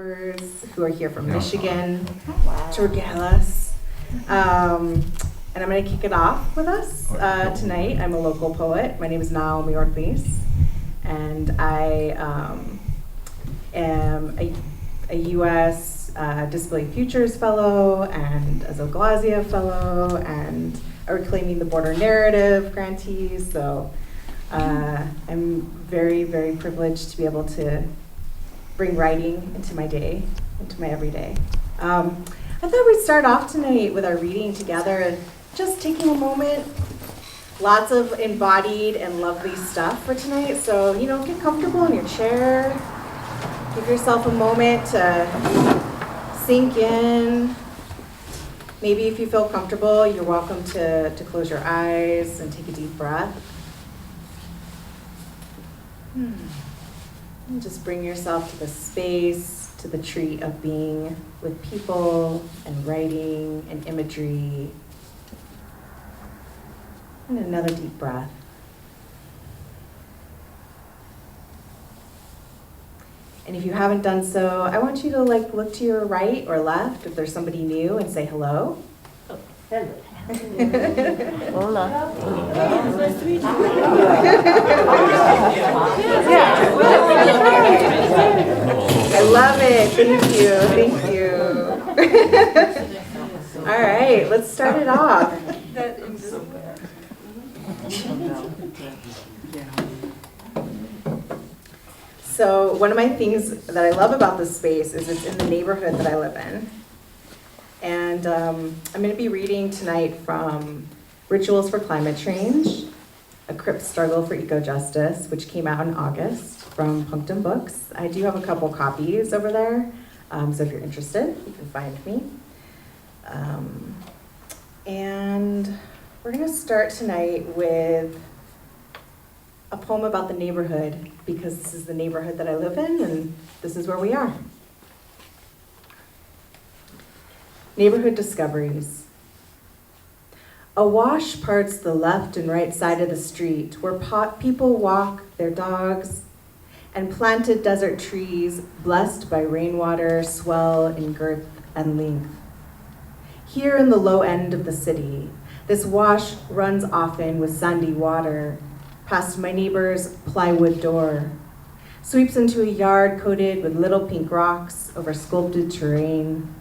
Who are here from Michigan to regale us. And I'm going to kick it off with us tonight. I'm a local poet. My name is Naomi Oritz, and I am a U.S. Disability Futures Fellow and a Zoglasia Fellow and a Reclaiming the Border Narrative grantee. So I'm very, very privileged to be able to bring writing into my day, into my everyday. I thought we'd start off tonight with our reading together, just taking a moment. Lots of embodied and lovely stuff for tonight. So, get comfortable in your chair. Give yourself a moment to sink in. Maybe if you feel comfortable, you're welcome to close your eyes and take a deep breath. And just bring yourself to the space, to the treat of being with people and writing and imagery. And another deep breath. And if you haven't done so, I want you to look to your right or left if there's somebody new and say hello. Oh, hello. Hola. Nice to meet you. I love it. Thank you. All right, let's start it off. So one of my things that I love about this space is it's in the neighborhood that I live in. And I'm going to be reading tonight from Rituals for Climate Change, A Crip Struggle for Eco-Justice, which came out in August from Punctum Books. I do have a couple copies over there, so if you're interested, you can find me. And we're going to start tonight with a poem about the neighborhood, because this is the neighborhood that I live in, and this is where we are. Neighborhood Discoveries. A wash parts the left and right side of the street where people walk their dogs, and planted desert trees blessed by rainwater swell in girth and length. Here in the low end of the city, this wash runs often with sandy water past my neighbor's plywood door, sweeps into a yard coated with little pink rocks over sculpted terrain.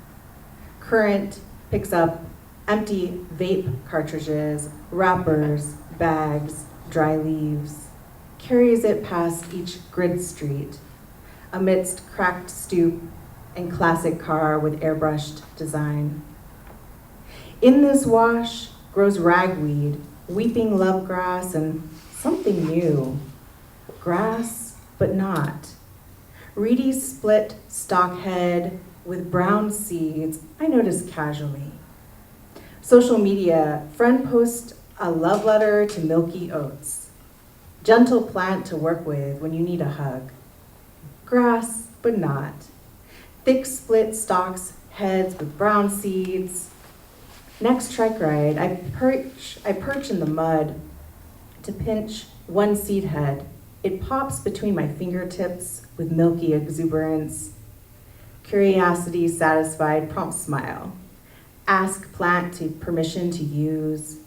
Current picks up empty vape cartridges, wrappers, bags, dry leaves, carries it past each grid street, amidst cracked stoop and classic car with airbrushed design. In this wash grows ragweed, weeping love grass, and something new, grass but not. Reedy split stalk head with brown seeds, I noticed casually. Social media, friend post a love letter to milky oats. Gentle plant to work with when you need a hug. Grass, but not. Thick split stalks, heads with brown seeds. Next trike ride, I perch in the mud to pinch one seed head. It pops between my fingertips with milky exuberance. Curiosity satisfied, prompt smile. Ask plant to permission to use.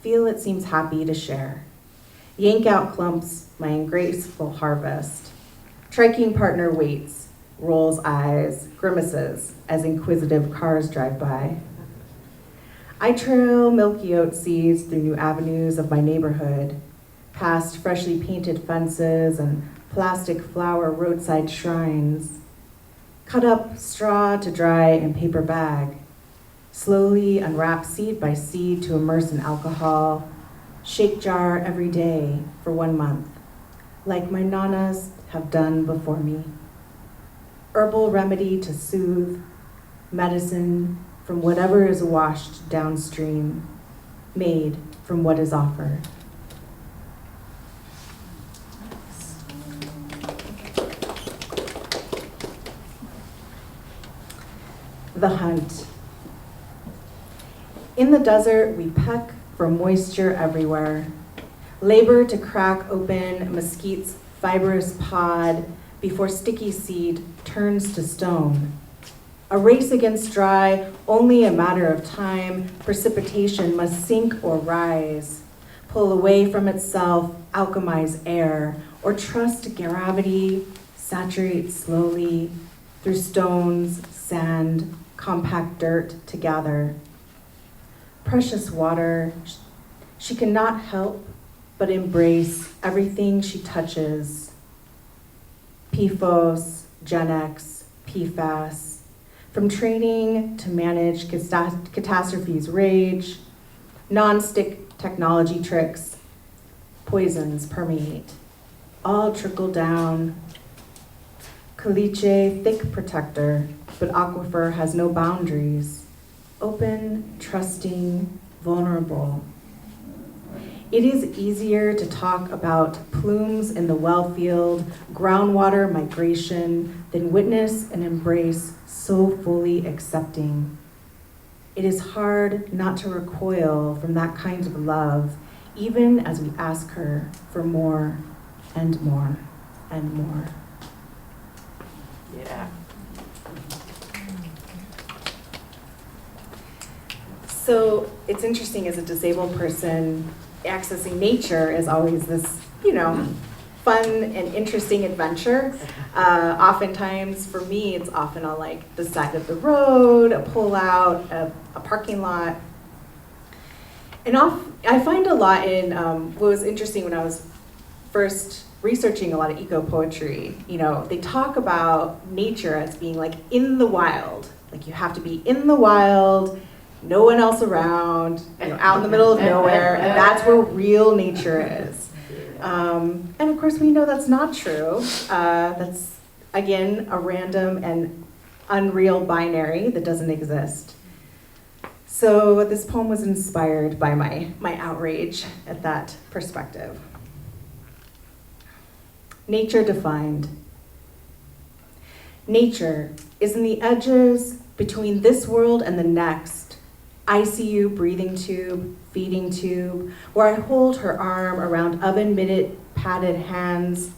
Feel it seems happy to share. Yank out clumps, my ungraceful harvest. Triking partner waits, rolls eyes, grimaces as inquisitive cars drive by. I trail milky oat seeds through new avenues of my neighborhood, past freshly painted fences and plastic flower roadside shrines. Cut up straw to dry in paper bag. Slowly unwrap seed by seed to immerse in alcohol. Shake jar every day for 1 month, like my nanas have done before me. Herbal remedy to soothe, medicine from whatever is washed downstream, made from what is offered. The hunt. In the desert, we peck for moisture everywhere. Labor to crack open mesquite's fibrous pod, before sticky seed turns to stone. A race against dry, only a matter of time. Precipitation must sink or rise, pull away from itself, alchemize air, or trust gravity, saturate slowly through stones, sand, compact dirt to gather. Precious water, she cannot help but embrace everything she touches. PFOS, Gen X, PFAS, from training to manage catastrophes rage, non-stick technology tricks, poisons permeate, all trickle down. Caliche, thick protector, but aquifer has no boundaries. Open, trusting, vulnerable. It is easier to talk about plumes in the well field, groundwater migration, than witness and embrace so fully accepting. It is hard not to recoil from that kind of love, even as we ask her for more and more and more. Yeah. So it's interesting, as a disabled person, accessing nature is always this, fun and interesting adventure. Oftentimes, for me, it's often on like the side of the road, a pull-out, a parking lot. And I find a lot in what was interesting when I was first researching a lot of eco-poetry. They talk about nature as being like in the wild. Like you have to be in the wild, no one else around, out in the middle of nowhere, and that's where real nature is. And of course, we know that's not true. That's, again, a random and unreal binary that doesn't exist. So this poem was inspired by my outrage at that perspective. Nature defined. Nature is in the edges between this world and the next. ICU breathing tube, feeding tube, where I hold her arm around oven-mitted, padded hands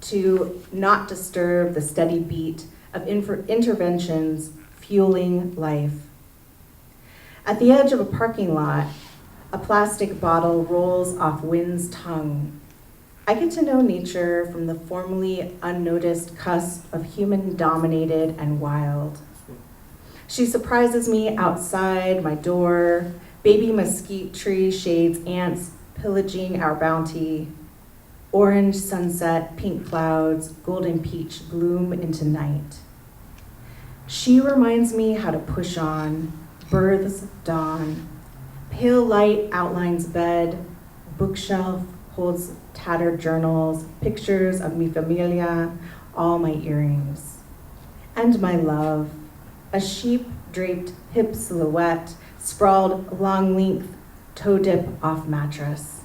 to not disturb the steady beat of interventions fueling life. At the edge of a parking lot, a plastic bottle rolls off wind's tongue. I get to know nature from the formerly unnoticed cusp of human-dominated and wild. She surprises me outside my door, baby mesquite tree shades ants pillaging our bounty. Orange sunset, pink clouds, golden peach bloom into night. She reminds me how to push on, births dawn. Pale light outlines bed, bookshelf holds tattered journals, pictures of mi familia, all my earrings. And my love. A sheep-draped hip silhouette, sprawled long-length, toe-dip off mattress.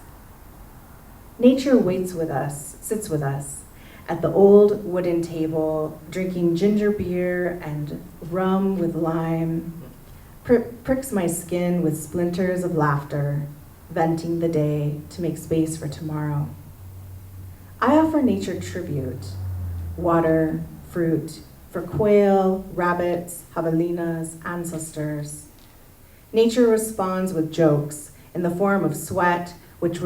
Nature waits with us, sits with us, at the old wooden table, drinking ginger beer and rum with lime, pricks my skin with splinters of laughter, venting the day to make space for tomorrow. I offer nature tribute, water, fruit, for quail, rabbits, javelinas, ancestors. Nature responds with jokes in the form of sweat, which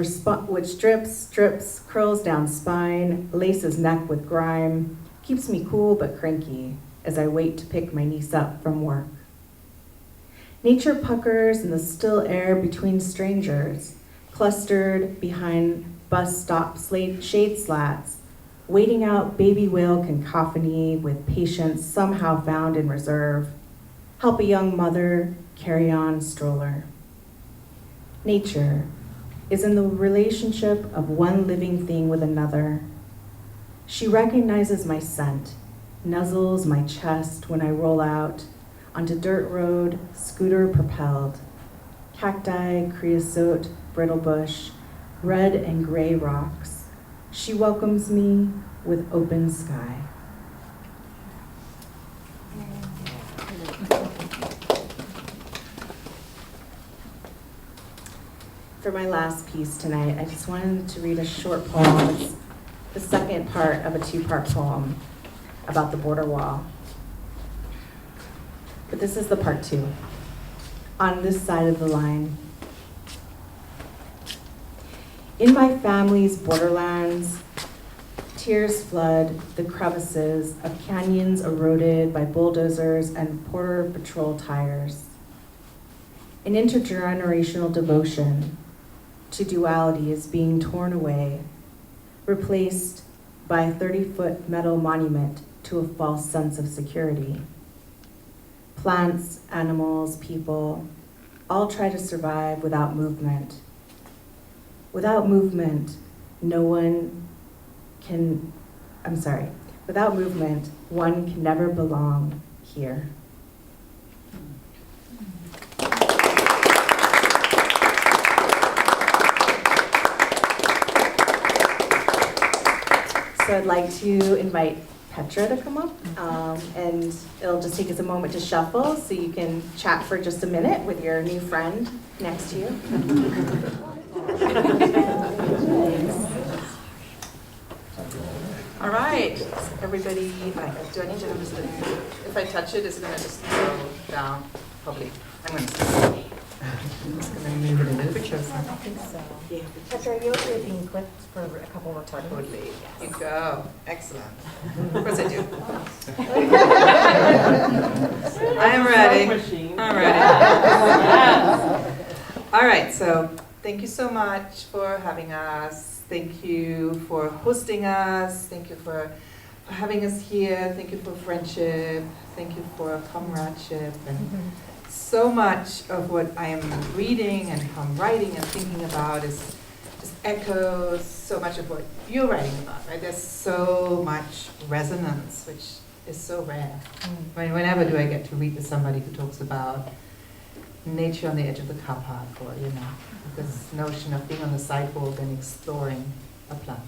drips, curls down spine, laces neck with grime, keeps me cool but cranky as I wait to pick my niece up from work. Nature puckers in the still air between strangers, clustered behind bus stop shade slats, waiting out baby whale cacophony with patience somehow found in reserve. Help a young mother carry on stroller. Nature is in the relationship of one living thing with another. She recognizes my scent, nuzzles my chest when I roll out onto dirt road, scooter propelled. Cacti, creosote, brittle bush, red and gray rocks. She welcomes me with open sky. For my last piece tonight, I just wanted to read a short poem. It's the second part of a two-part poem. about the border wall. But this is the part 2. On this side of the line. In my family's borderlands, tears flood the crevices of canyons eroded by bulldozers and Border Patrol tires. An intergenerational devotion to duality is being torn away, replaced by a 30-foot metal monument to a false sense of security. Plants, animals, people, all try to survive without movement. Without movement, without movement, one can never belong here. So I'd like to invite Petra to come up, and it'll just take us a moment to shuffle so you can chat for just a minute with your new friend next to you. All right, everybody, do I need to just, if I touch it, is it gonna just go down? Probably. I'm just gonna move it a little bit closer. I think so. Yeah. Petra, are you okay with being clipped for a couple more times? Totally. You go. Excellent. Of course I do. I am ready. I'm ready. All right, so thank you so much for having us. Thank you for hosting us. Thank you for having us here. Thank you for friendship. Thank you for comradeship. And so much of what I am reading and I'm writing and thinking about is just echoes so much of what you're writing about, right? There's so much resonance, which is so rare. I mean, whenever do I get to read to somebody who talks about nature on the edge of the car park, or, this notion of being on the sidewalk and exploring a plant,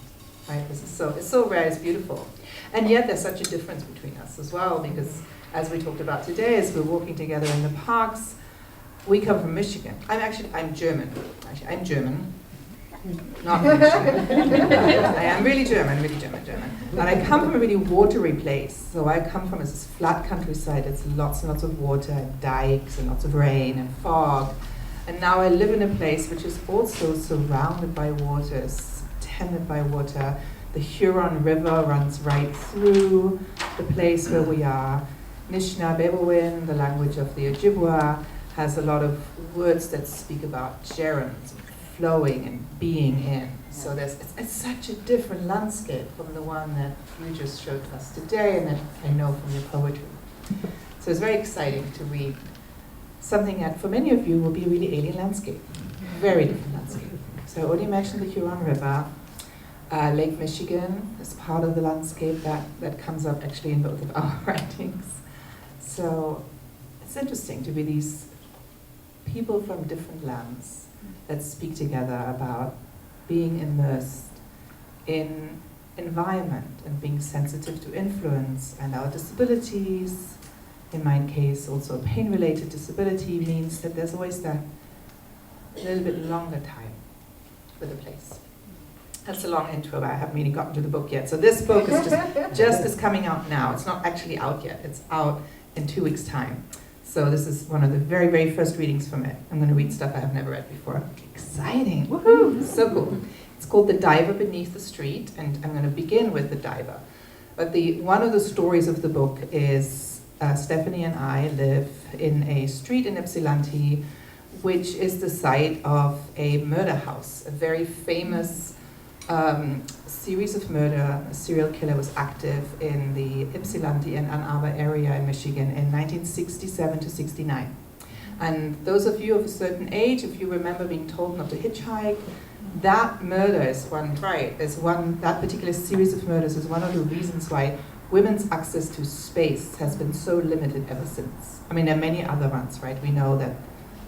right? It's so rare, it's beautiful. And yet there's such a difference between us as well, because as we talked about today, as we're walking together in the parks, we come from Michigan. I'm German. I'm German. Not from Michigan. I am really German. And I come from a really watery place. So I come from this flat countryside. It's lots and lots of water, and dikes, and lots of rain and fog. And now I live in a place which is also surrounded by waters, tended by water. The Huron River runs right through the place where we are. Nishnabewin, the language of the Ojibwa, has a lot of words that speak about gerunds, flowing and being in. So it's such a different landscape from the one that you just showed us today and that I know from your poetry. So it's very exciting to read something that for many of you will be a really alien landscape, very different landscape. So I already mentioned the Huron River. Lake Michigan is part of the landscape that comes up actually in both of our writings. So it's interesting to be these people from different lands that speak together about being immersed in environment and being sensitive to influence, and our disabilities. In my case, also a pain-related disability means that there's always that little bit longer time with a place. That's a long intro, but I haven't really gotten to the book yet. So this book is just is coming out now. It's not actually out yet. It's out in 2 weeks' time. So this is one of the very, very first readings from it. I'm going to read stuff I have never read before. Exciting. Woohoo! So cool. It's called The Diver Beneath the Street, and I'm going to begin with the diver. But one of the stories of the book is Stephanie and I live in a street in Ypsilanti, which is the site of a murder house, a very famous series of murder. A serial killer was active in the Ypsilanti and Ann Arbor area in Michigan in 1967 to 69. And those of you of a certain age, if you remember being told not to hitchhike, that murder that particular series of murders is one of the reasons why women's access to space has been so limited ever since. I mean, there are many other ones, right? We know that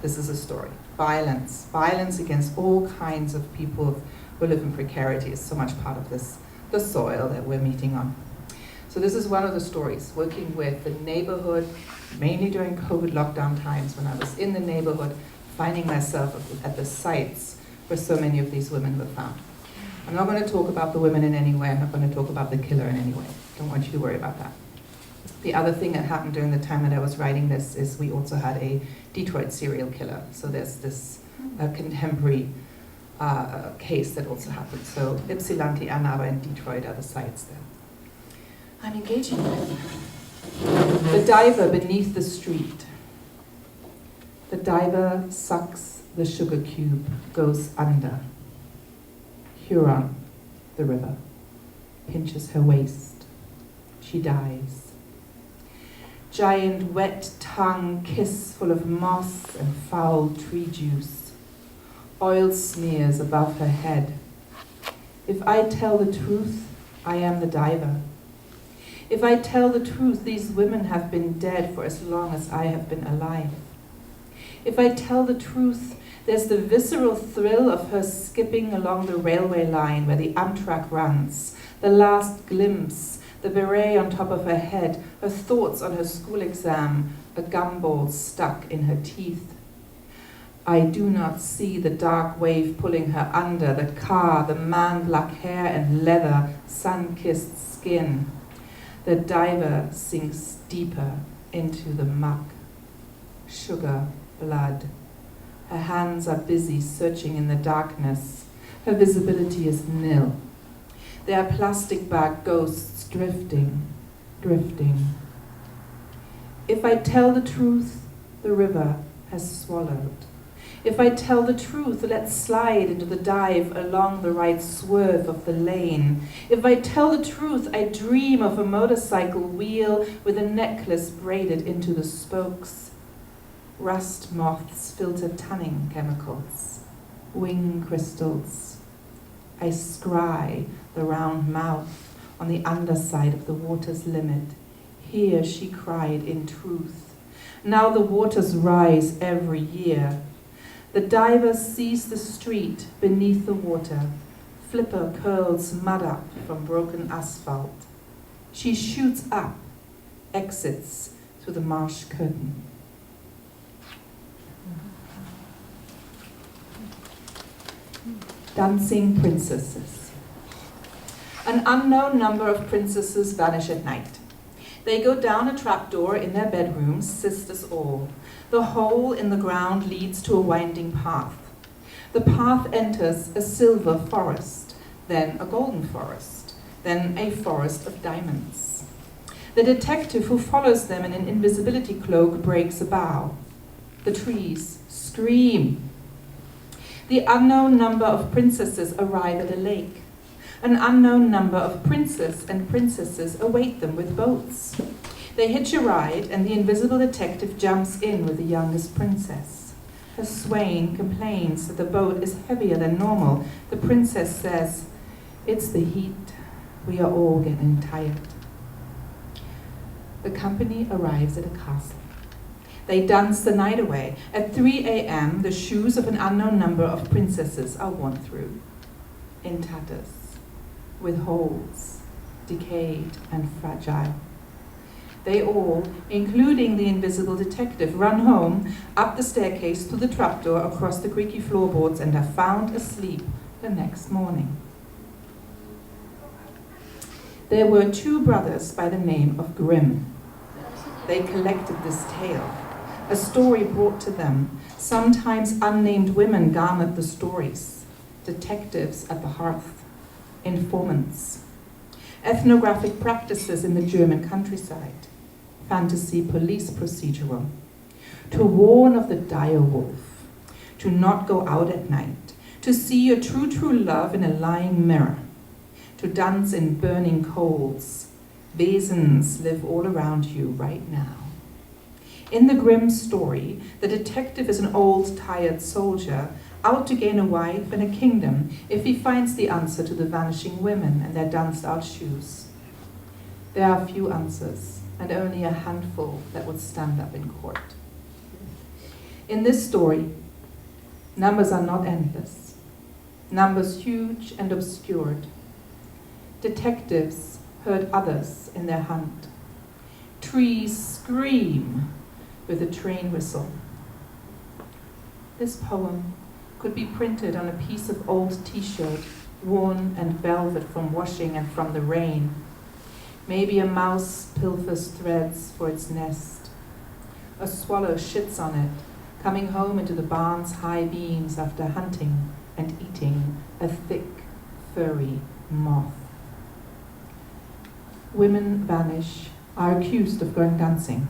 this is a story. Violence against all kinds of people who live in precarity is so much part of the soil that we're meeting on. So this is one of the stories, working with the neighborhood, mainly during COVID lockdown times when I was in the neighborhood, finding myself at the sites where so many of these women were found. I'm not going to talk about the women in any way. I'm not going to talk about the killer in any way. Don't want you to worry about that. The other thing that happened during the time that I was writing this is we also had a Detroit serial killer. So there's this contemporary case that also happened. So Ypsilanti, Ann Arbor, and Detroit are the sites that I'm engaging with. The diver beneath the street. The diver sucks the sugar cube, goes under. Huron, the river, pinches her waist. She dies. Giant wet tongue kiss full of moss and foul tree juice. Oil smears above her head. If I tell the truth, I am the diver. If I tell the truth, these women have been dead for as long as I have been alive. If I tell the truth, there's the visceral thrill of her skipping along the railway line where the Amtrak runs, the last glimpse, the beret on top of her head, her thoughts on her school exam, a gumball stuck in her teeth. I do not see the dark wave pulling her under, the car, the man black hair and leather, sun-kissed skin. The diver sinks deeper into the muck. Sugar, blood. Her hands are busy searching in the darkness. Her visibility is nil. There are plastic bag ghosts drifting, drifting. If I tell the truth, the river has swallowed. If I tell the truth, let's slide into the dive along the right swerve of the lane. If I tell the truth, I dream of a motorcycle wheel with a necklace braided into the spokes. Rust moths filter tanning chemicals, wing crystals. I scry the round mouth on the underside of the water's limit. Here she cried in truth. Now the waters rise every year. The diver sees the street beneath the water. Flipper curls mud up from broken asphalt. She shoots up, exits through the marsh curtain. Dancing princesses. An unknown number of princesses vanish at night. They go down a trapdoor in their bedrooms, sisters all. The hole in the ground leads to a winding path. The path enters a silver forest, then a golden forest, then a forest of diamonds. The detective who follows them in an invisibility cloak breaks a bough. The trees scream. The unknown number of princesses arrive at a lake. An unknown number of princes and princesses await them with boats. They hitch a ride, and the invisible detective jumps in with the youngest princess. Her swain complains that the boat is heavier than normal. The princess says, "It's the heat. We are all getting tired." The company arrives at a castle. They dance the night away. At 3 a.m., the shoes of an unknown number of princesses are worn through, in tatters, with holes, decayed and fragile. They all, including the invisible detective, run home, up the staircase to the trapdoor, across the creaky floorboards, and are found asleep the next morning. There were 2 brothers by the name of Grimm. They collected this tale, a story brought to them. Sometimes unnamed women garnered the stories, detectives at the hearth, informants, ethnographic practices in the German countryside, fantasy police procedural, to warn of the dire wolf, to not go out at night, to see your true love in a lying mirror, to dance in burning coals. Wesens live all around you right now. In the Grimm story, the detective is an old, tired soldier, out to gain a wife and a kingdom if he finds the answer to the vanishing women and their danced-out shoes. There are few answers, and only a handful that would stand up in court. In this story, numbers are not endless. Numbers huge and obscured. Detectives herd others in their hunt. Trees scream with a train whistle. This poem could be printed on a piece of old t-shirt, worn and velvet from washing and from the rain. Maybe a mouse pilfers threads for its nest. A swallow shits on it, coming home into the barn's high beams after hunting and eating a thick, furry moth. Women vanish, are accused of going dancing.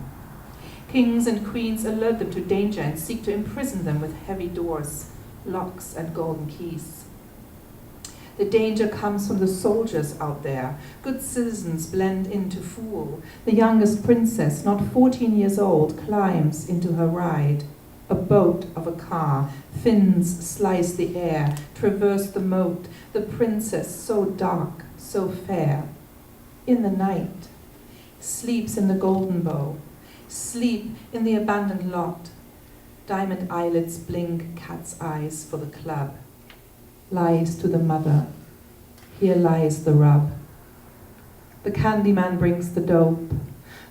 Kings and queens alert them to danger and seek to imprison them with heavy doors, locks, and golden keys. The danger comes from the soldiers out there. Good citizens blend into fool. The youngest princess, not 14 years old, climbs into her ride. A boat of a car, fins slice the air, traverse the moat. The princess, so dark, so fair, in the night, sleeps in the golden bow, sleep in the abandoned lot. Diamond eyelids blink cat's eyes for the club. Lies to the mother, here lies the rub. The candyman brings the dope,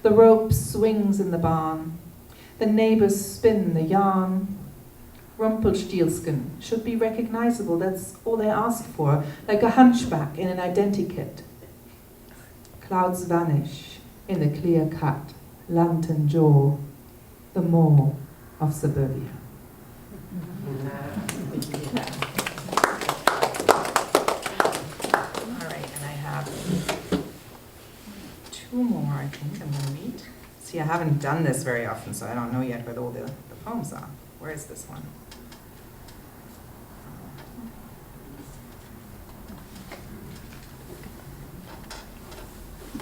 the rope swings in the barn, the neighbors spin the yarn. Rumpelstiltskin should be recognizable, that's all they ask for, like a hunchback in an identikit. Clouds vanish in the clear-cut lantern jaw, the maw of suburbia. Two more, I think, I'm going to read. See, I haven't done this very often, so I don't know yet where all the poems are. Where is this one?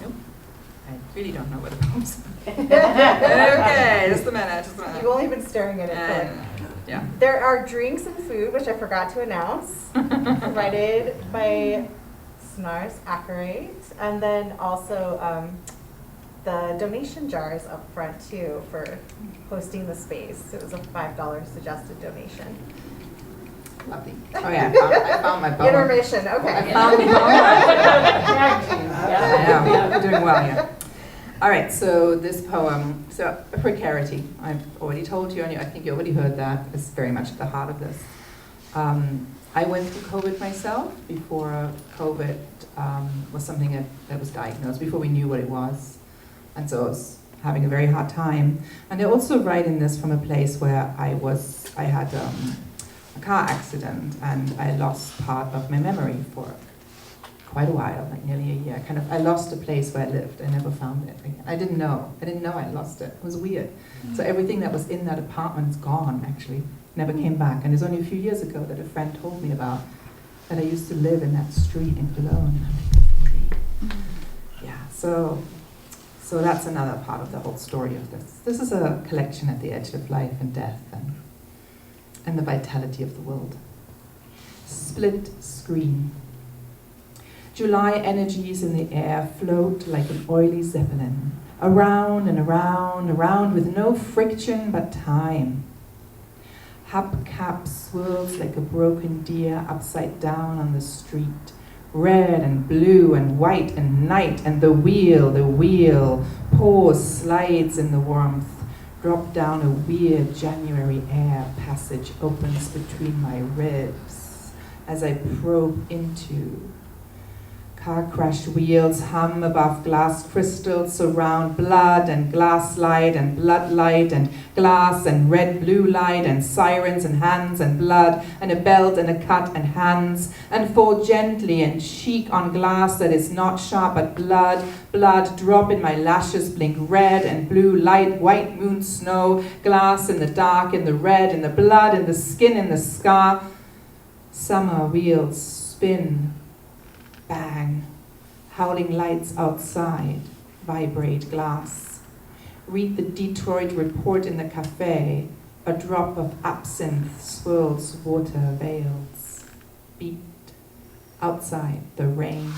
Nope. I really don't know where the poems are. Okay, just a minute. You've only been staring at it. Yeah. There are drinks and food, which I forgot to announce, provided by Sonorous Anchorite, and then also the donation jars up front too for hosting the space. It was a $5 suggested donation. Lovely. Oh yeah, I found my poem. Intermission. Okay. I found the poem. Yeah, I'm doing well here. All right, so this poem, so precarity. I've already told you, and I think you already heard that. It's very much at the heart of this. I went through COVID myself before COVID was something that was diagnosed, before we knew what it was. And so I was having a very hard time. And I also write in this from a place where I had a car accident and I lost part of my memory for quite a while, like nearly a year. I lost a place where I lived. I never found it again. I didn't know I lost it. It was weird. So everything that was in that apartment is gone, actually. Never came back. And it's only a few years ago that a friend told me about that I used to live in that street in Cologne. Yeah, so that's another part of the whole story of this. This is a collection at the edge of life and death and the vitality of the world. Split screen. July energies in the air float like an oily zeppelin, around and around, around with no friction but time. Hubcap swirls like a broken deer upside down on the street. Red and blue and white and night, and the wheel, pause, slides in the warmth. Drop down a weird January air passage opens between my ribs as I probe into. Car crash wheels hum above glass crystals, surround blood and glass light and blood light and glass and red blue light and sirens and hands and blood and a belt and a cut and hands and fall gently and cheek on glass that is not sharp but blood drop in my lashes, blink red and blue light, white moon snow, glass in the dark, in the red, in the blood, in the skin, in the scar. Summer wheels spin. Bang, howling lights outside, vibrate glass. Read the Detroit report in the cafe, a drop of absinthe swirls water veils. Beat, outside the rain.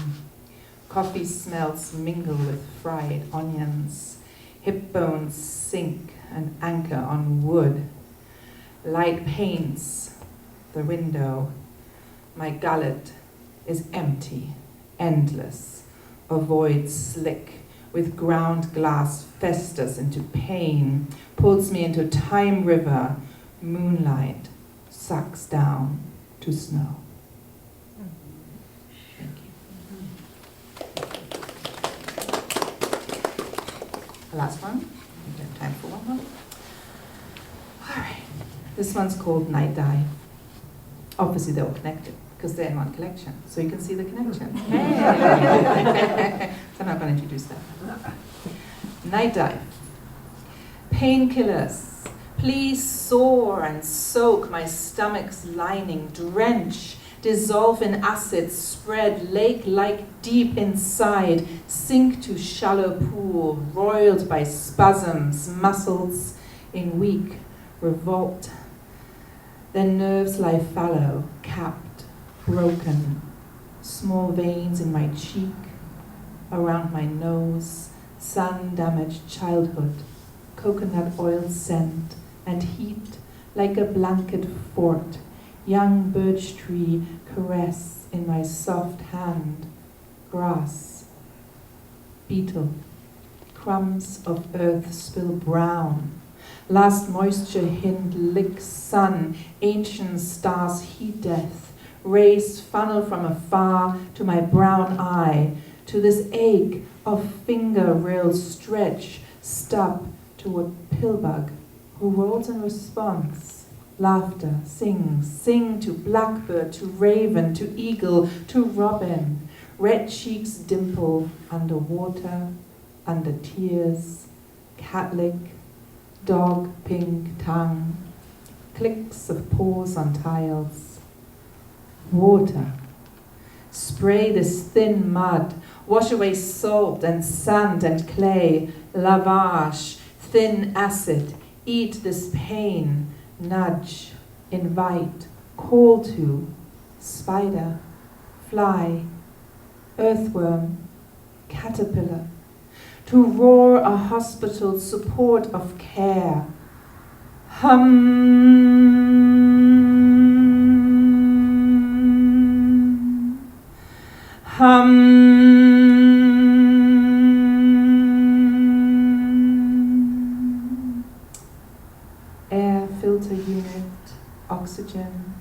Coffee smells mingle with fried onions. Hip bones sink and anchor on wood. Light paints the window. My gullet is empty, endless, a void slick, with ground glass festers into pain, pulls me into time river, moonlight sucks down to snow. Thank you. The last one. We have time for one more. All right. This one's called Night Dive. Obviously, they're all connected because they're in one collection, so you can see the connection. Hey. So I'm not going to introduce that. Night Dive. Painkillers, please soar and soak my stomach's lining, drench, dissolve in acid, spread lake-like deep inside, sink to shallow pool, roiled by spasms, muscles in weak revolt. Then nerves lie fallow, capped, broken, small veins in my cheek, around my nose, sun-damaged childhood, coconut oil scent, and heat like a blanket fort, young birch tree caress in my soft hand, grass, beetle, crumbs of earth spill brown, last moisture hint lick sun, ancient stars heat death, rays funnel from afar to my brown eye, to this ache of finger rail stretch, stop to a pillbug who rolls in response, laughter, sing to blackbird, to raven, to eagle, to robin, red cheeks dimple under water, under tears, cat lick, dog pink tongue, clicks of paws on tiles. Water. Spray this thin mud, wash away salt and sand and clay, lavage, thin acid, eat this pain, nudge, invite, call to, spider, fly, earthworm, caterpillar, to roar a hospital support of care. Air filter unit, oxygen,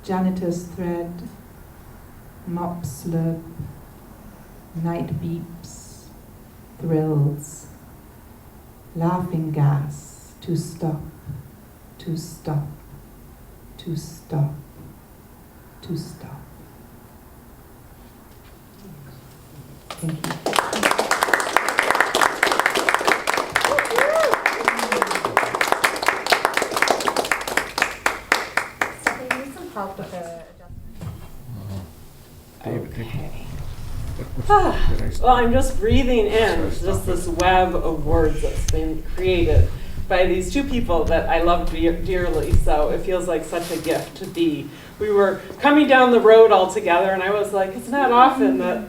janitor's thread, mop slurp, night beeps, thrills, laughing gas, to stop, to stop, to stop, to stop. Thank you. So they need some help with the adjustment. Okay. Well, I'm just breathing in just this web of words that's been created by these two people that I love dearly, so it feels like such a gift to be. We were coming down the road all together, and I was like, it's not often that,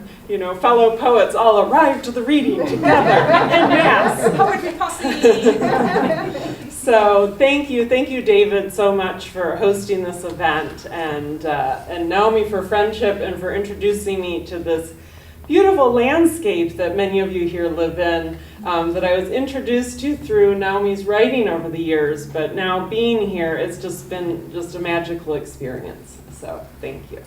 fellow poets all arrive to the reading together en masse. Poetry posse! So thank you, David, so much for hosting this event, and Naomi for friendship and for introducing me to this beautiful landscape that many of you here live in, that I was introduced to through Naomi's writing over the years, but now being here, it's just been just a magical experience. So thank you.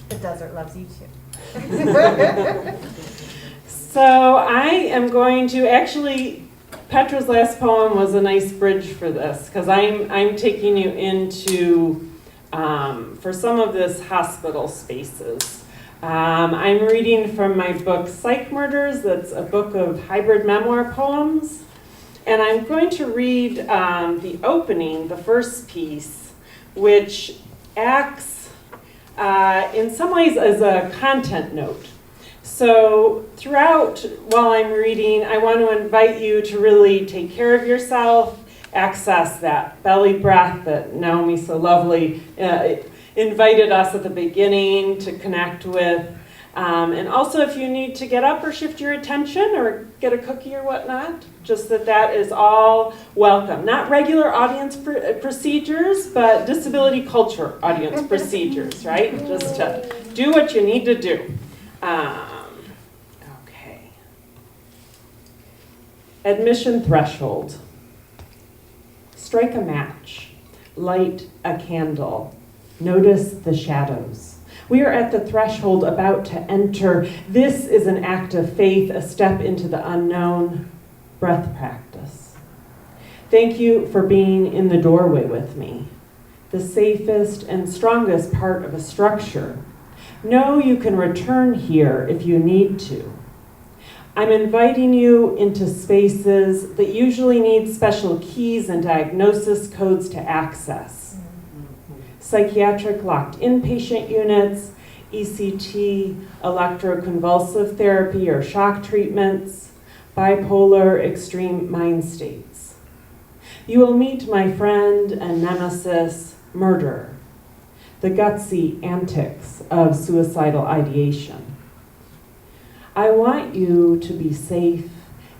The desert loves you too. So I am going to actually, Petra's last poem was a nice bridge for this, because I'm taking you into, for some of this, hospital spaces. I'm reading from my book, Psych Murders. That's a book of hybrid memoir poems. And I'm going to read the opening, the first piece, which acts in some ways as a content note. So throughout, while I'm reading, I want to invite you to really take care of yourself, access that belly breath that Naomi so lovely invited us at the beginning to connect with. And also if you need to get up or shift your attention or get a cookie or whatnot, just that is all welcome. Not regular audience procedures, but disability culture audience procedures, right? Just to do what you need to do. Okay. Admission threshold. Strike a match. Light a candle. Notice the shadows. We are at the threshold about to enter. This is an act of faith, a step into the unknown, breath practice. Thank you for being in the doorway with me, the safest and strongest part of a structure. Know you can return here if you need to. I'm inviting you into spaces that usually need special keys and diagnosis codes to access. Psychiatric locked inpatient units, ECT, electroconvulsive therapy or shock treatments, bipolar extreme mind states. You will meet my friend and nemesis, murder, the gutsy antics of suicidal ideation. I want you to be safe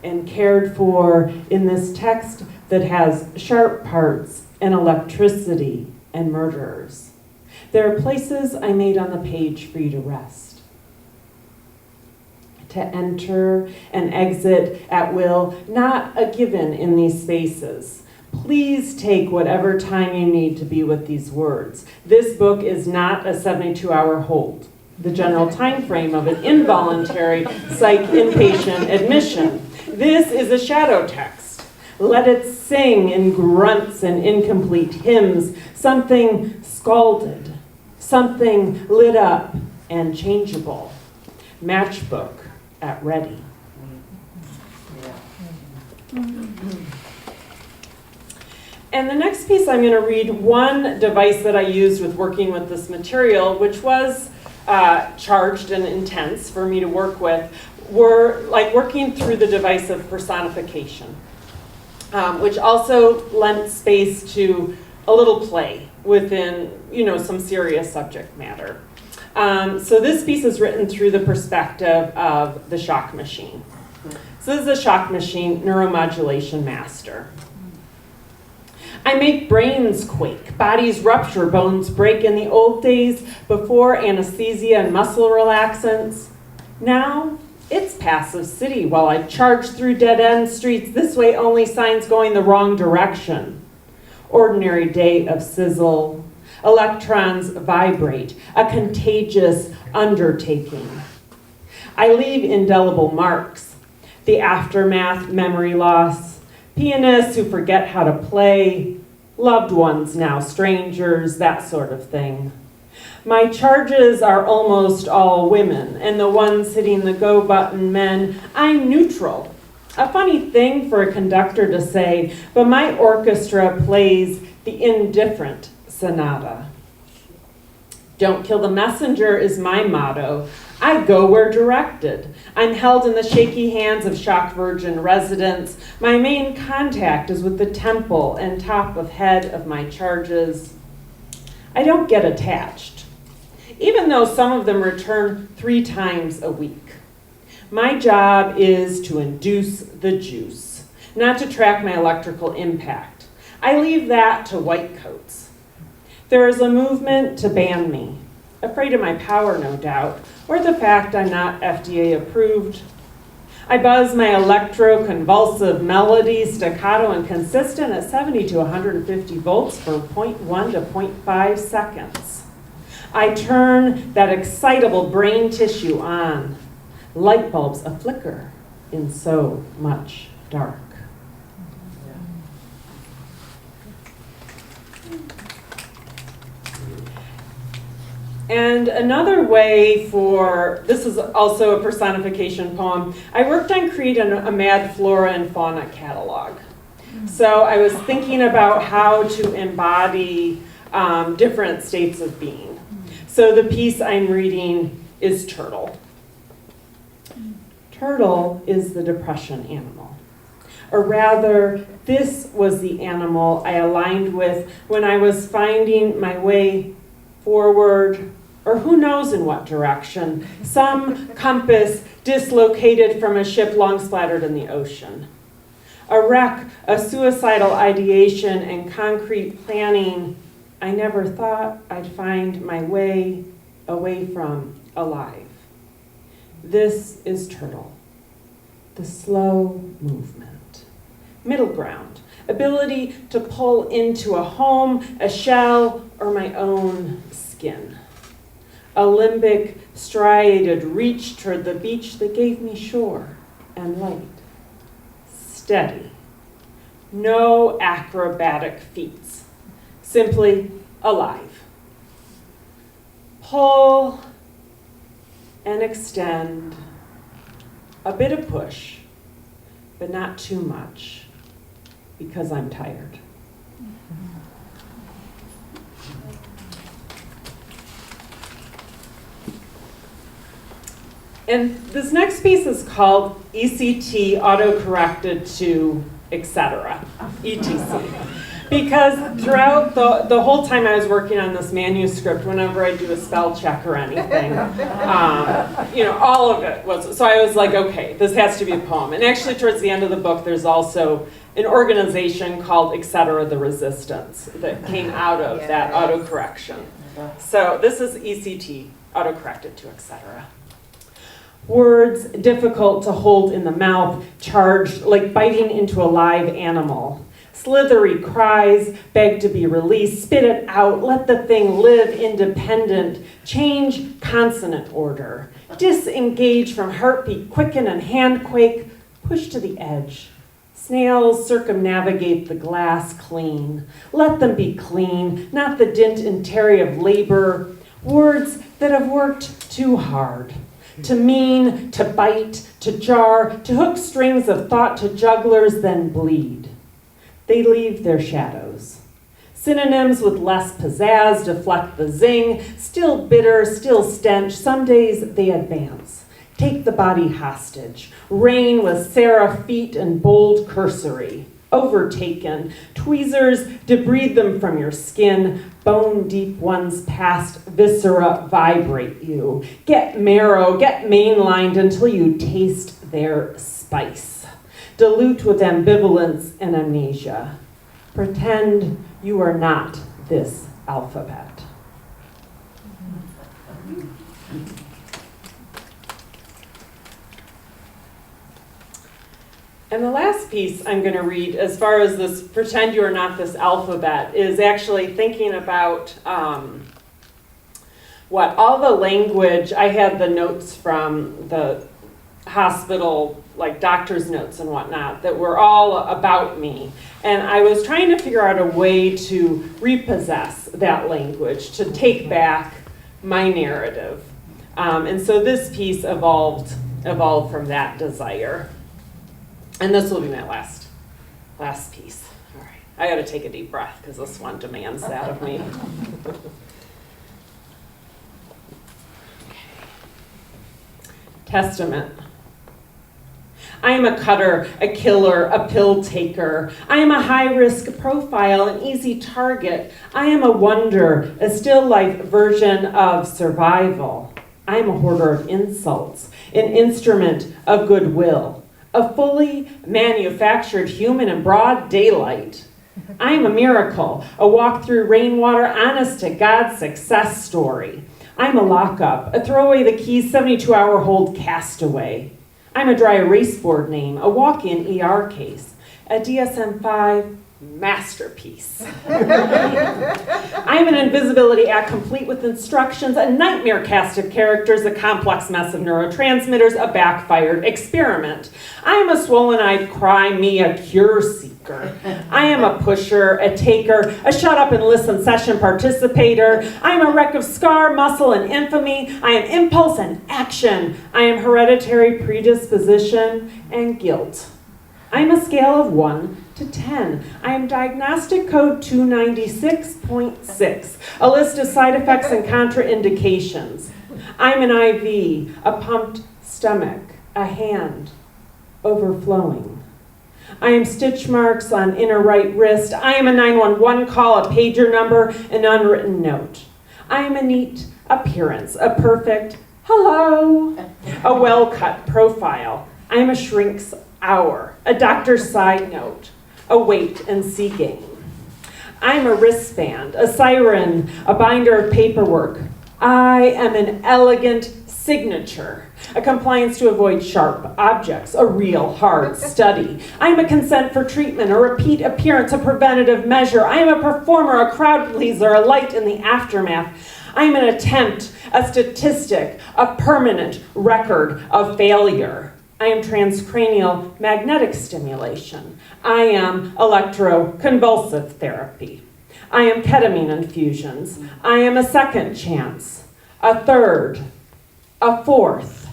and cared for in this text that has sharp parts and electricity and murderers. There are places I made on the page for you to rest, to enter and exit at will, not a given in these spaces. Please take whatever time you need to be with these words. This book is not a 72-hour hold, the general time frame of an involuntary psych inpatient admission. This is a shadow text. Let it sing in grunts and incomplete hymns, something scalded, something lit up and changeable. Matchbook at ready. And the next piece I'm going to read one device that I used with working with this material, which was charged and intense for me to work with, were like working through the device of personification, which also lent space to a little play within, some serious subject matter. So this piece is written through the perspective of the shock machine. So this is a shock machine, neuromodulation master. I make brains quake, bodies rupture, bones break in the old days before anesthesia and muscle relaxants. Now, it's passive city while I charge through dead-end streets, this way only signs going the wrong direction. Ordinary day of sizzle, electrons vibrate, a contagious undertaking. I leave indelible marks, the aftermath, memory loss, pianists who forget how to play, loved ones now strangers, that sort of thing. My charges are almost all women, and the ones hitting the go button men, I'm neutral. A funny thing for a conductor to say, but my orchestra plays the indifferent sonata. Don't kill the messenger is my motto. I go where directed. I'm held in the shaky hands of shock virgin residents. My main contact is with the temple and top of head of my charges. I don't get attached, even though some of them return 3 times a week. My job is to induce the juice, not to track my electrical impact. I leave that to white coats. There is a movement to ban me, afraid of my power, no doubt, or the fact I'm not FDA approved. I buzz my electroconvulsive melody, staccato and consistent at 70 to 150 volts for 0.1 to 0.5 seconds. I turn that excitable brain tissue on. Light bulbs a flicker in so much dark. And another way this is also a personification poem, I worked on creating a mad flora and fauna catalog. So I was thinking about how to embody different states of being. So the piece I'm reading is Turtle. Turtle is the depression animal. Or rather, this was the animal I aligned with when I was finding my way forward, or who knows in what direction, some compass dislocated from a ship long splattered in the ocean. A wreck, a suicidal ideation, and concrete planning I never thought I'd find my way away from alive. This is Turtle, the slow movement, middle ground, ability to pull into a home, a shell, or my own skin. A limbic striated reach toward the beach that gave me shore and light. Steady. No acrobatic feats. Simply alive. Pull and extend. A bit of push, but not too much, because I'm tired. And this next piece is called ECT, auto-corrected to etc., ETC. Because throughout the whole time I was working on this manuscript, whenever I do a spell check or anything, all of it was, so I was like, okay, this has to be a poem. And actually towards the end of the book, there's also an organization called Etc. the Resistance that came out of that autocorrection. So this is ECT, auto-corrected to etc. Words difficult to hold in the mouth, charged like biting into a live animal. Slithery cries, beg to be released, spit it out, let the thing live independent, change consonant order, disengage from heartbeat, quicken and handquake, push to the edge. Snails circumnavigate the glass clean. Let them be clean, not the dint and tarry of labor. Words that have worked too hard. To mean, to bite, to jar, to hook strings of thought to jugglers, then bleed. They leave their shadows. Synonyms with less pizzazz deflect the zing, still bitter, still stench. Some days they advance. Take the body hostage. Reign with seraph feet and bold cursory. Overtaken. Tweezers debride them from your skin. Bone deep ones past viscera vibrate you. Get marrow, get mainlined until you taste their spice. Dilute with ambivalence and amnesia. Pretend you are not this alphabet. And the last piece I'm going to read, as far as this pretend you are not this alphabet, is actually thinking about all the language. I had the notes from the hospital, like doctor's notes and whatnot, that were all about me. And I was trying to figure out a way to repossess that language, to take back my narrative. And so this piece evolved from that desire. And this will be my last piece. All right, I got to take a deep breath because this one demands that of me. Testament. I am a cutter, a killer, a pill taker. I am a high-risk profile, an easy target. I am a wonder, a still-life version of survival. I am a hoarder of insults, an instrument of goodwill. A fully manufactured human in broad daylight. I am a miracle, a walk through rainwater, honest to God success story. I'm a lockup, a throw away the keys, 72-hour hold castaway. I'm a dry erase board name, a walk-in ER case, a DSM-5 masterpiece. I'm an invisibility act complete with instructions, a nightmare cast of characters, a complex mess of neurotransmitters, a backfired experiment. I am a swollen-eyed cry me, a cure seeker. I am a pusher, a taker, a shut up and listen session participator. I am a wreck of scar, muscle, and infamy. I am impulse and action. I am hereditary predisposition and guilt. I am a scale of 1 to 10. I am diagnostic code 296.6, a list of side effects and contraindications. I'm an IV, a pumped stomach, a hand overflowing. I am stitch marks on inner right wrist. I am a 911 call, a pager number, an unwritten note. I am a neat appearance, a perfect hello, a well-cut profile. I am a shrink's hour, a doctor's side note, a wait and see game. I'm a wristband, a siren, a binder of paperwork. I am an elegant signature, a compliance to avoid sharp objects, a real hard study. I am a consent for treatment, a repeat appearance, a preventative measure. I am a performer, a crowd pleaser, a light in the aftermath. I am an attempt, a statistic, a permanent record of failure. I am transcranial magnetic stimulation. I am electroconvulsive therapy. I am ketamine infusions. I am a second chance, a third, a fourth,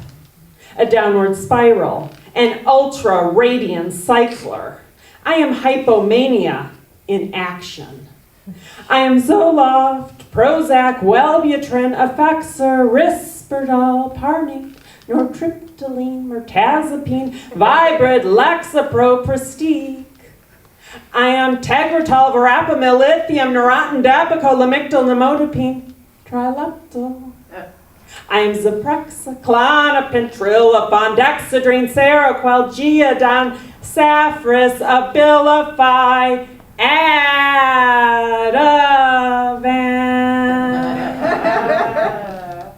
a downward spiral, an ultra-radiant cycler. I am hypomania in action. I am Zoloft, Prozac, Wellbutrin, Effexor, Risperdal, Parnate, Nortriptyline, Mirtazapine, Vibrid, Lexapro, Prestige. I am Tegretol, Verapamil, Lithium, Neurontin, Depakote, Lamictal, Nimodipine, Trileptal. I am Zyprexa, Klonopin, Trilopon, Dexedrine, Seroquel, Geodon, Saffris, Abilify, Ativan.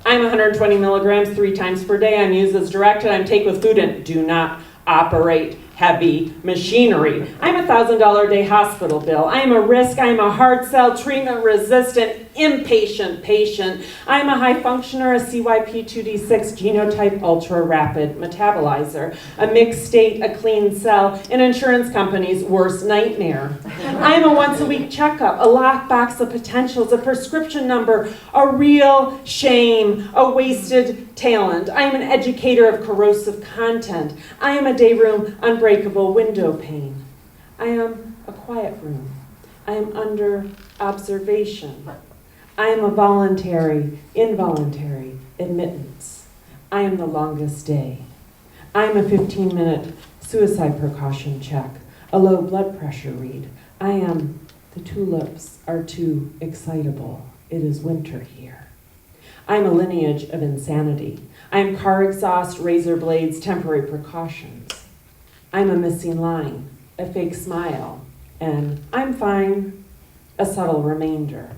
I'm 120 milligrams 3 times per day. I'm used as directed. I'm take with food and do not operate heavy machinery. I'm a $1,000 a day hospital bill. I'm a risk. I'm a hard cell treatment resistant impatient patient. I'm a high functioner, a CYP2D6 genotype ultra rapid metabolizer, a mixed state, a clean cell, an insurance company's worst nightmare. I'm a once a week checkup, a lockbox of potentials, a prescription number, a real shame, a wasted talent. I am an educator of corrosive content. I am a day room unbreakable window pane. I am a quiet room. I am under observation. I am a voluntary, involuntary admittance. I am the longest day. I am a 15-minute suicide precaution check, a low blood pressure read. I am the tulips are too excitable. It is winter here. I am a lineage of insanity. I am car exhaust, razor blades, temporary precautions. I'm a missing line, a fake smile, and I'm fine, a subtle remainder.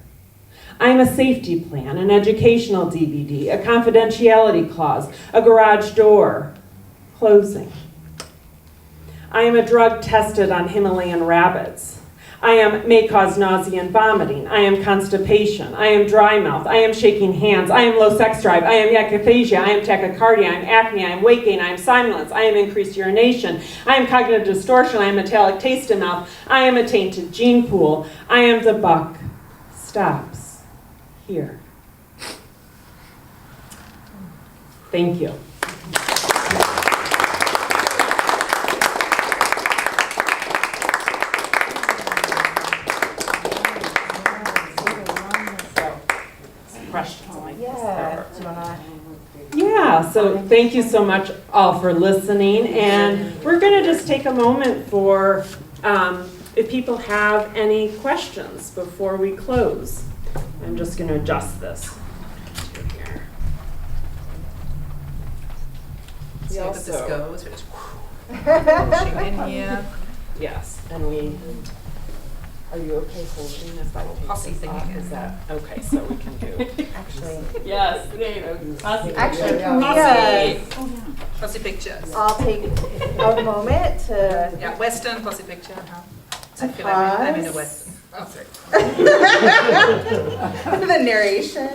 I'm a safety plan, an educational DVD, a confidentiality clause, a garage door, closing. I am a drug tested on Himalayan rabbits. I may cause nausea and vomiting. I am constipation. I am dry mouth. I am shaking hands. I am low sex drive. I am akathisia. I am tachycardia. I am acne. I am weight gain. I am somnolence. I am increased urination. I am cognitive distortion. I am metallic taste in mouth. I am a tainted gene pool. I am the buck stops here. Thank you. Yeah, so thank you so much all for listening, and we're going to just take a moment for if people have any questions before we close. I'm just going to adjust this here. See how this goes. Pushing in here. Yes, and we. Are you okay holding if I take Posse this thing off? again. Is that okay? So we can do. Actually, Yes. Actually, can we Posse pictures. all take a moment to Yeah, Western posse picture. To I feel I'm in a pause. Western. Oh, sorry. the narration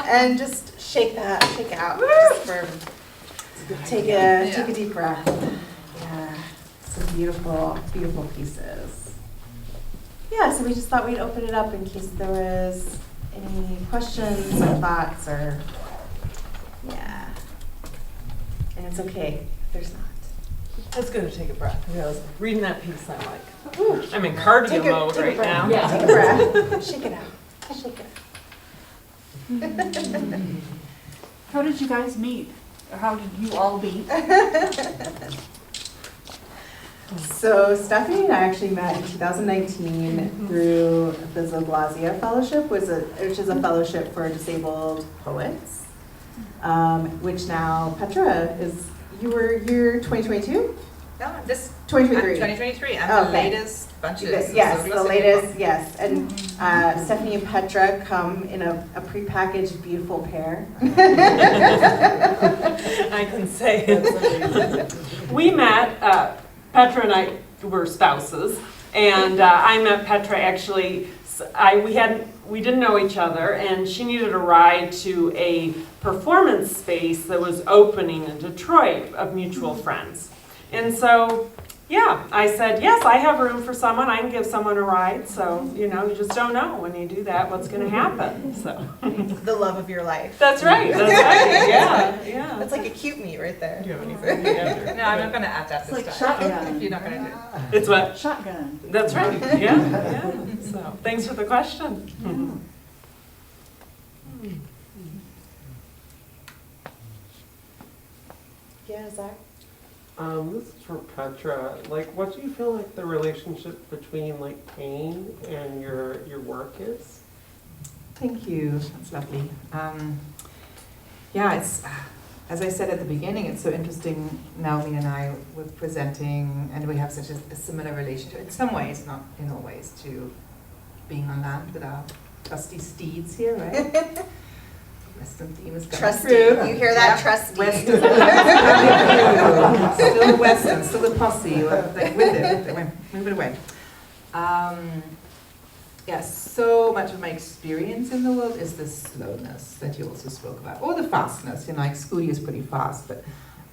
and just shake out. Just take a deep breath. Yeah, some beautiful pieces. Yeah, so we just thought we'd open it up in case there was any questions or thoughts or and it's okay if there's not. It's good to take a breath. I was reading that piece. I'm like, ooh, I'm in cardio mode take a right breath. now. Yeah, take a breath. Shake it out. Shake it. How did you guys meet? Or how did you all meet? So Stephanie and I actually met in 2019 through the Zoglasia Fellowship, which is a fellowship for disabled poets, which now Petra you were year 2022? No, this 2023. 2023. I'm the Okay. latest bunches. Yes, So the latest, yes. And Stephanie and Petra come in a prepackaged beautiful pair. I can say it's amazing. We met, Petra and I were spouses, and I met Petra actually we didn't know each other, and she needed a ride to a performance space that was opening in Detroit of mutual friends. And so, yeah, I said, yes, I have room for someone. I can give someone a ride. So, you just don't know when you do that what's going to happen. So The love of your life. that's right. Yeah. That's like a cute meet right there. No, I'm not going to add that It's this like time. shotgun. You're not going to do it. It's what? Shotgun. That's right. Yeah. So thanks for the question. Yeah, Zach? This is for Petra. Like, what do you feel like the relationship between like pain and your work is? Thank you. That's lovely. Yeah, it's as I said at the beginning, it's so interesting. Naomi and I were presenting, and we have such a similar relationship in some ways, not in all ways, to being on land with our trusty steeds here, right? Western theme is coming Trusty. through. You hear that? Yeah. Trusty. Western. Still Western, still the posse. Like, with it. Move it away. Yes, so much of my experience in the world is the slowness that you also spoke about, or the fastness. Like Scooty is pretty fast, but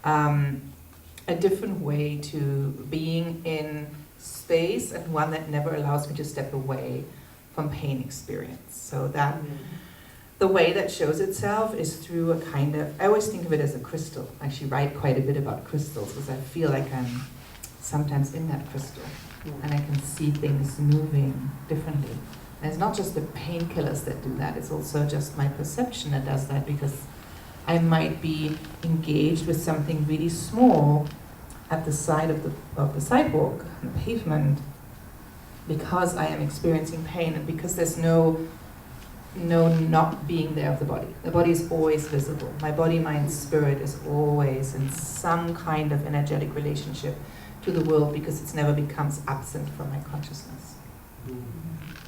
a different way to being in space, and one that never allows me to step away from pain experience. So that the way that shows itself is through a kind of, I always think of it as a crystal. I actually write quite a bit about crystals because I feel like I'm sometimes in that crystal. And I can see things moving differently. And it's not just the painkillers that do that, it's also just my perception that does that, because I might be engaged with something really small at the side of the sidewalk, on the pavement, because I am experiencing pain and because there's no not being there of the body. The body is always visible. My body, mind, spirit is always in some kind of energetic relationship to the world, because it never becomes absent from my consciousness.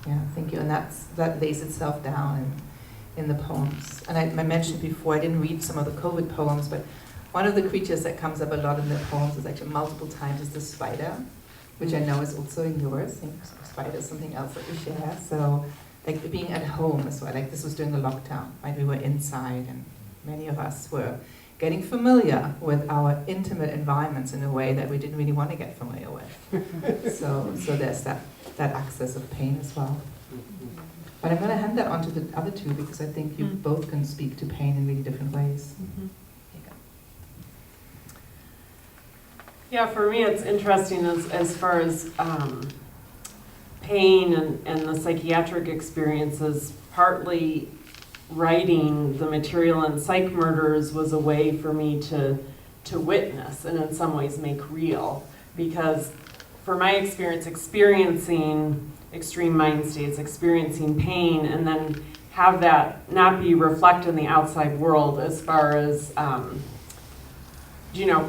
Yeah, thank you. And that lays itself down in the poems. And I mentioned before, I didn't read some of the COVID poems, but one of the creatures that comes up a lot in the poems is actually multiple times is the spider, which I know is also in yours. I think spider is something else that we share. So like being at home as well. Like this was during the lockdown, right? We were inside, and many of us were getting familiar with our intimate environments in a way that we didn't really want to get familiar with. So there's that access of pain as well. But I'm going to hand that on to the other two, because I think you both can speak to pain in really different ways. Here you go. Yeah, for me it's interesting as far as pain and the psychiatric experiences. Partly writing the material in Psych Murders was a way for me to witness and in some ways make real, because for my experience, experiencing extreme mind states, experiencing pain, and then have that not be reflected in the outside world as far as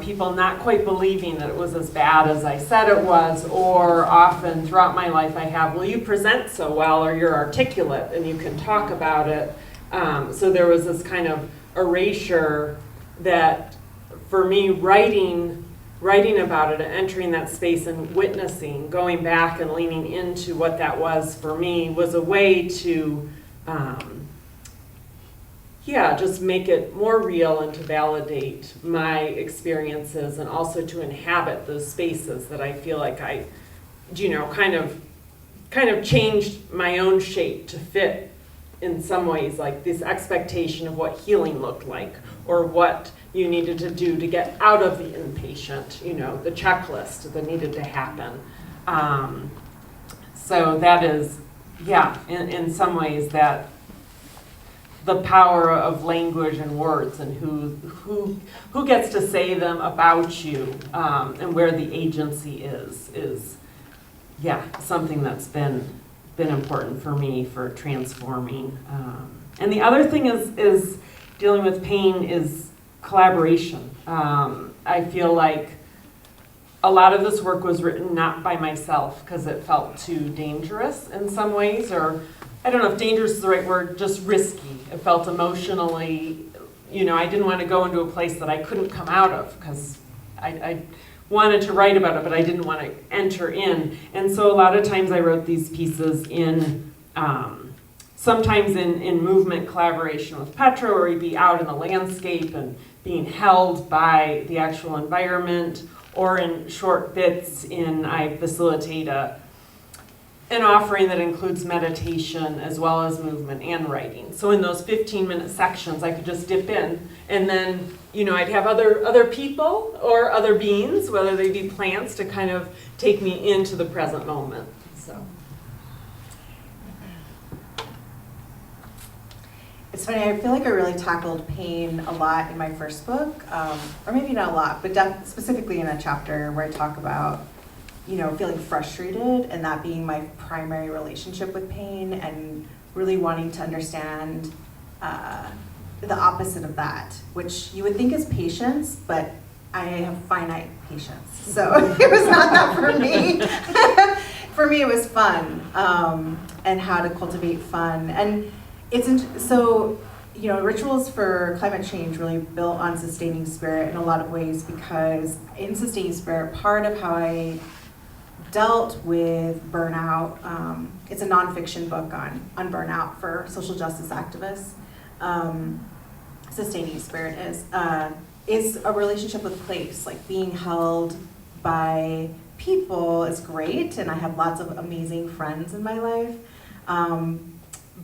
people not quite believing that it was as bad as I said it was, or often throughout my life I have, well, you present so well, or you're articulate and you can talk about it. So there was this kind of erasure that, for me, writing about it and entering that space and witnessing, going back and leaning into what that was for me, was a way to, just make it more real and to validate my experiences, and also to inhabit those spaces that I feel like I, kind of changed my own shape to fit in some ways, like this expectation of what healing looked like, or what you needed to do to get out of the inpatient, the checklist that needed to happen. So that is, in some ways, that the power of language and words, and who gets to say them about you, and where the agency is something that's been important for me for transforming. And the other thing is dealing with pain is collaboration. I feel like a lot of this work was written not by myself because it felt too dangerous in some ways, or I don't know if dangerous is the right word, just risky. It felt emotionally, I didn't want to go into a place that I couldn't come out of, because I wanted to write about it, but I didn't want to enter in. And so a lot of times I wrote these pieces in sometimes in movement collaboration with Petra, where we'd be out in the landscape and being held by the actual environment, or in short bits I facilitate an offering that includes meditation as well as movement and writing. So in those 15-minute sections, I could just dip in, and then I'd have other people or other beings, whether they be plants, to kind of take me into the present moment. So. It's funny, I feel like I really tackled pain a lot in my first book, or maybe not a lot, but specifically in a chapter where I talk about, feeling frustrated and that being my primary relationship with pain, and really wanting to understand the opposite of that, which you would think is patience, but I have finite patience. So it was not that for me. For me, it was fun, and how to cultivate fun. And rituals for climate change really built on sustaining spirit in a lot of ways, because in sustaining spirit, part of how I dealt with burnout, it's a nonfiction book on burnout for social justice activists. Sustaining spirit is a relationship with place, like being held by people is great, and I have lots of amazing friends in my life.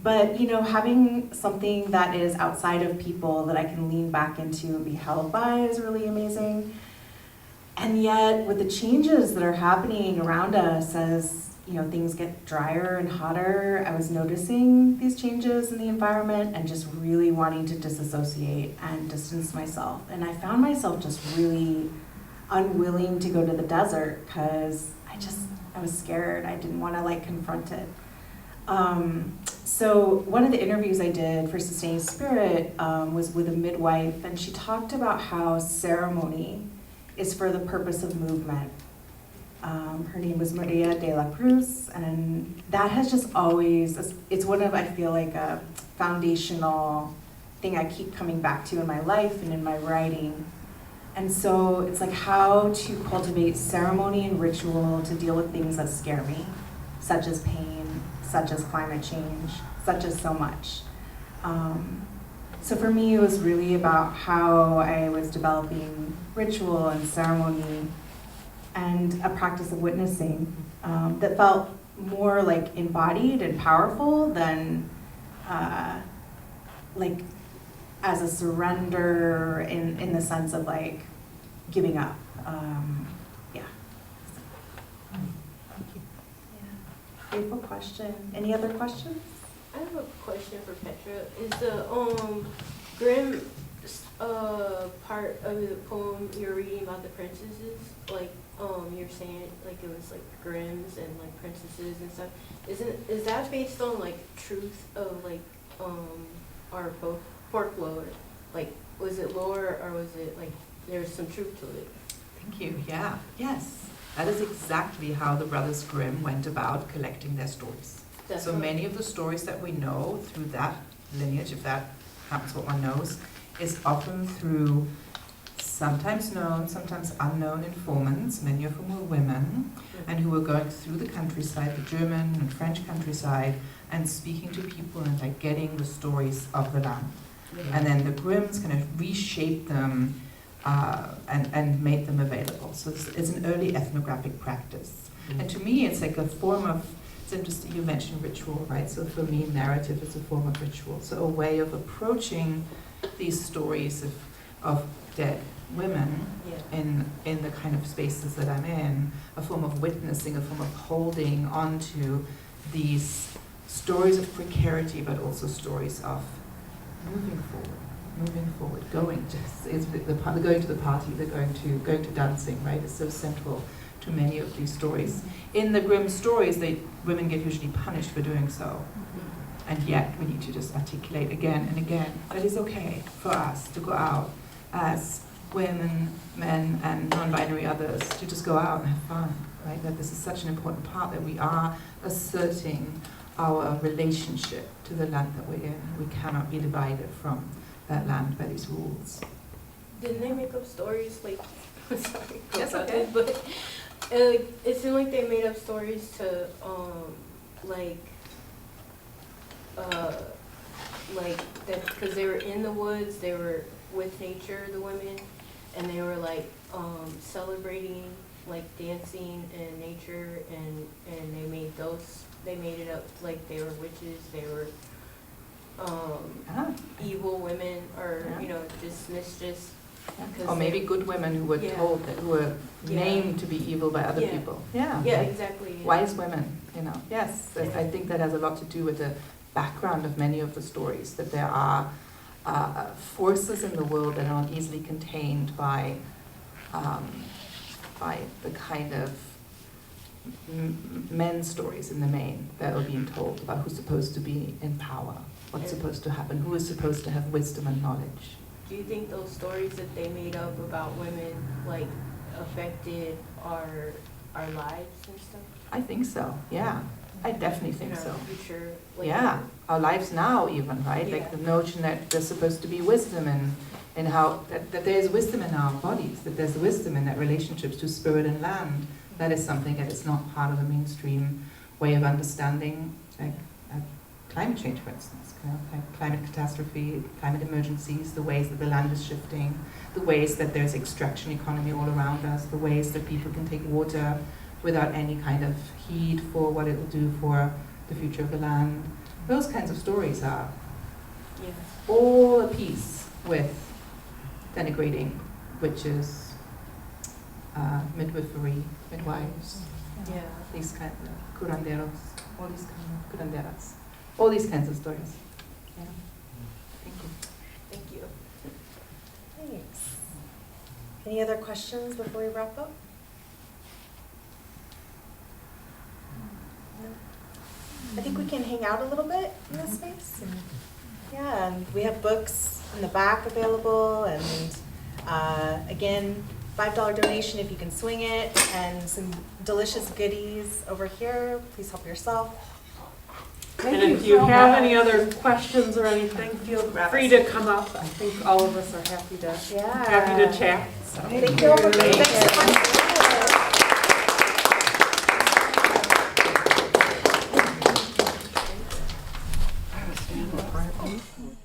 But having something that is outside of people that I can lean back into and be held by is really amazing. And yet, with the changes that are happening around us as things get drier and hotter, I was noticing these changes in the environment and just really wanting to disassociate and distance myself. And I found myself just really unwilling to go to the desert because I was scared. I didn't want to confront it. So one of the interviews I did for Sustaining Spirit was with a midwife, and she talked about how ceremony is for the purpose of movement. Her name was Maria de la Cruz, and that has just always, it's one of, I feel like, a foundational thing I keep coming back to in my life and in my writing. And so it's like how to cultivate ceremony and ritual to deal with things that scare me, such as pain, such as climate change, such as so much. So for me, it was really about how I was developing ritual and ceremony and a practice of witnessing that felt more like embodied and powerful than like as a surrender in the sense of giving up. Yeah. Beautiful question. Any other questions? I have a question for Petra. Is the grim part of the poem you're reading about the princesses, you're saying it was Grimm's and princesses and stuff? Is that based on truth of our folklore? Was it lore, or was it there was some truth to it? Thank you. Yeah. Yes. That is exactly how the Brothers Grimm went about collecting their stories. So many of the stories that we know through that lineage, if that happens what one knows, is often through sometimes known, sometimes unknown informants, many of whom were women, and who were going through the countryside, the German and French countryside, and speaking to people and getting the stories of the land. And then the Grimms kind of reshaped them and made them available. So it's an early ethnographic practice. And to me, it's a form of, it's interesting, you mentioned ritual, right? So for me, narrative is a form of ritual. So a way of approaching these stories of dead women in the kind of spaces that I'm in, a form of witnessing, a form of holding onto these stories of precarity, but also stories of moving forward, going to the party, they're going to dancing, right? It's so central to many of these stories. In the Grimm stories, women get usually punished for doing so. And yet we need to just articulate again and again that it's okay for us to go out as women, men, and non-binary others, to just go out and have fun, right? That this is such an important part, that we are asserting our relationship to the land that we're in. We cannot be divided from that land by these rules. Didn't they make up stories I'm sorry, That's okay. But it seemed like they made up stories to like that, because they were in the woods, they were with nature, the women, and they were like celebrating, like dancing in nature, and they made it up like they were witches, they were evil women, or Yeah. you know, just mischievous. Or maybe good women who were Yeah. told that, who were Yeah. named to be evil by other Yeah. people. Yeah. Yeah, exactly. Wise women, you know. Yes, I think that has a lot to do with the background of many of the stories, that there are forces in the world that are not easily contained by the kind of men's stories in the main that are being told about who's supposed to be in power, what's supposed to happen, who is supposed to have wisdom and knowledge. Do you think those stories that they made up about women like affected our lives and stuff? I think so, yeah. I definitely think In our so. future, like, Yeah, our lives now even, right? Like Yeah. the notion that there's supposed to be wisdom in how, that there's wisdom in our bodies, that there's wisdom in that relationships to spirit and land. That is something that is not part of the mainstream way of understanding, like climate change, for instance, you know, like climate catastrophe, climate emergencies, the ways that the land is shifting, the ways that there's extraction economy all around us, the ways that people can take water without any kind of heed for what it will do for the future of the land. Those kinds of stories are Yeah. all a piece with denigrating witches, midwifery, midwives, Yeah. these kinds of curanderos, all these kinds of curanderas, all these kinds of stories. Yeah. Thank you. Thank you. Thanks. Any other questions before we wrap up? No? I think we can hang out a little bit in this space. Yeah, and we have books in the back available, and again, $5 donation if you can swing it, and some delicious goodies over here. Please help yourself. And if you have any other questions or anything, feel free to come up. I think all of us are happy to chat. So. Thank you all for being here. Thanks so much.